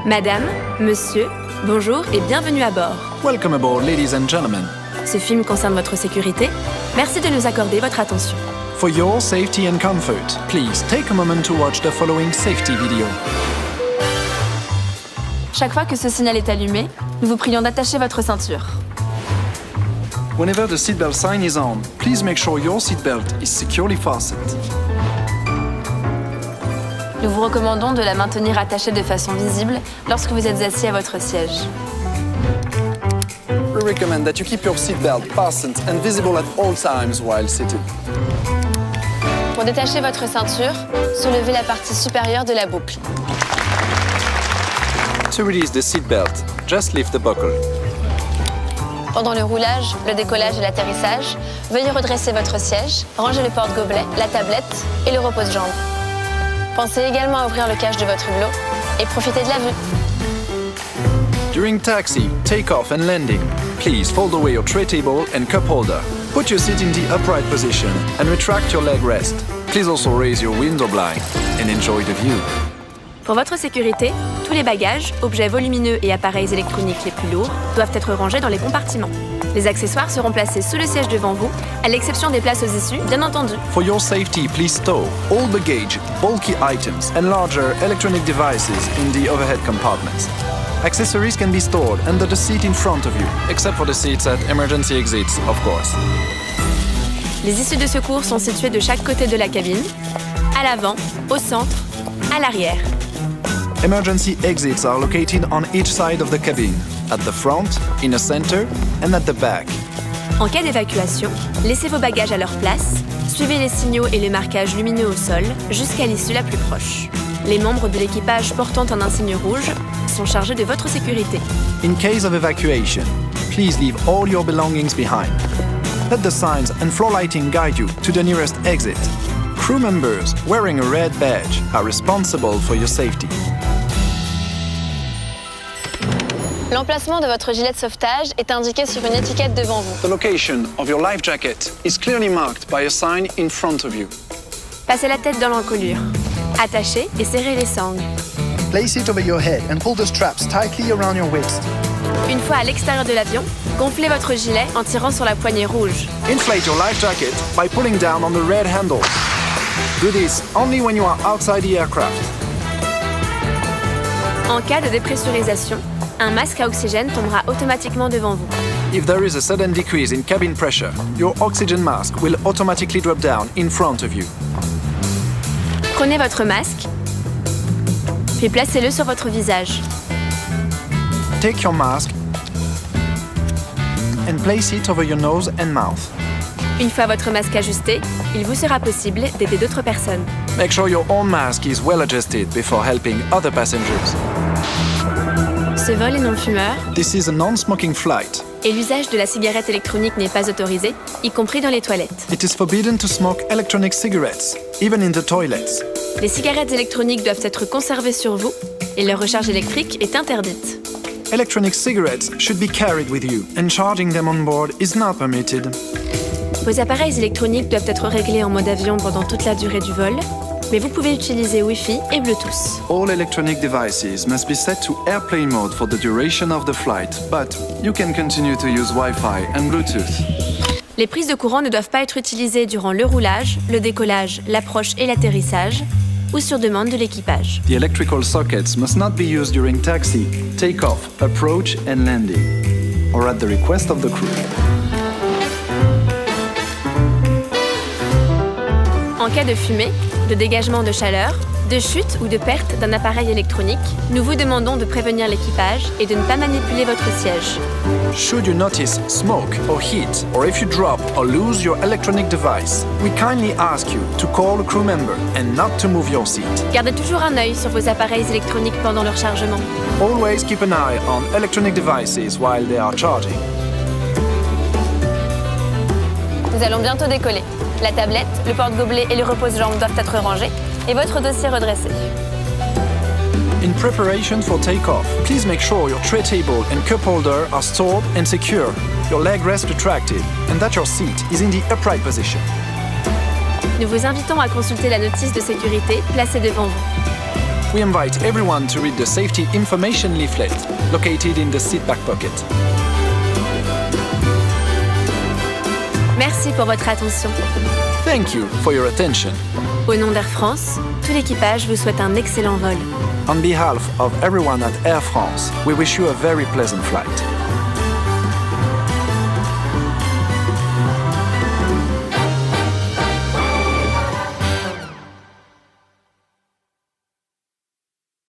Madame, monsieur, bonjour et bienvenue à bord. Welcome aboard, ladies and gentlemen. Ce film concerne votre sécurité. Merci de nous accorder votre attention. For your safety and comfort, please take a moment to watch the following safety video. Chaque fois que ce signal est allumé, nous vous prions d'attacher votre ceinture. Whenever the seatbelt sign is on, please make sure your seatbelt is securely fastened. Nous vous recommandons de la maintenir attachée de façon visible lorsque vous êtes assis à votre siège. We recommend that you keep your seatbelt fastened and visible at all times while seated. Pour détacher votre ceinture, soulevez la partie supérieure de la boucle. To release the seatbelt, just lift the buckle. Pendant le roulage, le décollage et l'atterrissage, veuillez redresser votre siège, ranger le porte-gobelet, la tablette et le repose-jambes. Pensez également à ouvrir le cache de votre hublot et profitez de la vue. During taxi, takeoff and landing, please fold away your tray table and cup holder. Put your seat in the upright position and retract your leg rest. Please also raise your window blind and enjoy the view. Pour votre sécurité, tous les bagages, objets volumineux et appareils électroniques les plus lourds doivent être rangés dans les compartiments. Les accessoires seront placés sous le siège devant vous, à l'exception des places aux issues, bien entendu. For your safety, please stow all baggage, bulky items, and larger electronic devices in the overhead compartments. Accessories can be stored under the seat in front of you, except for the seats at emergency exits, of course. Les issues de secours sont situées de chaque côté de la cabine, à l'avant, au centre, à l'arrière. Emergency exits are located on each side of the cabin, at the front, in the center, and at the back. En cas d'évacuation, laissez vos bagages à leur place, suivez les signaux et les marquages lumineux au sol jusqu'à l'issue la plus proche. Les membres de l'équipage portant un insigne rouge sont chargés de votre sécurité. In case of evacuation, please leave all your belongings behind. Let the signs and floor lighting guide you to the nearest exit. Crew members wearing a red badge are responsible for your safety. L'emplacement de votre gilet de sauvetage est indiqué sur une étiquette devant vous. The location of your life jacket is clearly marked by a sign in front of you. Passez la tête dans l'encolure. Attachez et serrez les sangles. Place it over your head and pull the straps tightly around your waist. Une fois à l'extérieur de l'avion, gonflez votre gilet en tirant sur la poignée rouge. Inflate your life jacket by pulling down on the red handle. Do this only when you are outside the aircraft. En cas de dépressurisation, un masque à oxygène tombera automatiquement devant vous. If there is a sudden decrease in cabin pressure, your oxygen mask will automatically drop down in front of you. Prenez votre masque, puis placez-le sur votre visage. Take your mask and place it over your nose and mouth. Une fois votre masque ajusté, il vous sera possible d'aider d'autres personnes. Make sure your own mask is well adjusted before helping other passengers. Ce vol est non-fumeur This is a non-smoking flight. et l'usage de la cigarette électronique n'est pas autorisé, y compris dans les toilettes. It is forbidden to smoke electronic cigarettes, even in the toilets. Les cigarettes électroniques doivent être conservées sur vous et leur recharge électrique est interdite. Electronic cigarettes should be carried with you, and charging them on board is not permitted. Vos appareils électroniques doivent être réglés en mode avion pendant toute la durée du vol, mais vous pouvez utiliser Wi-Fi et Bluetooth. All electronic devices must be set to airplane mode for the duration of the flight, but you can continue to use Wi-Fi and Bluetooth. Les prises de courant ne doivent pas être utilisées durant le roulage, le décollage, l'approche et l'atterrissage, ou sur demande de l'équipage. The electrical sockets must not be used during taxi, takeoff, approach and landing, or at the request of the crew. En cas de fumée, de dégagement de chaleur, de chute ou de perte d'un appareil électronique, nous vous demandons de prévenir l'équipage et de ne pas manipuler votre siège. Should you notice smoke or heat, or if you drop or lose your electronic device, we kindly ask you to call a crew member and not to move your seat. Gardez toujours un œil sur vos appareils électroniques pendant leur chargement. Always keep an eye on electronic devices while they are charging. Nous allons bientôt décoller. La tablette, le porte-gobelet et le repose-jambes doivent être rangés et votre dossier redressé. In preparation for takeoff, please make sure your tray table and cup holder are stored and secure, your leg rest retracted, and that your seat is in the upright position. Nous vous invitons à consulter la notice de sécurité placée devant vous. we invite everyone to read the safety information leaflet located in the seat back pocket. Merci pour votre attention. Thank you for your attention. Au nom d'Air France, tout l'équipage vous souhaite un excellent vol. On behalf of everyone at Air France, we wish you a very pleasant flight.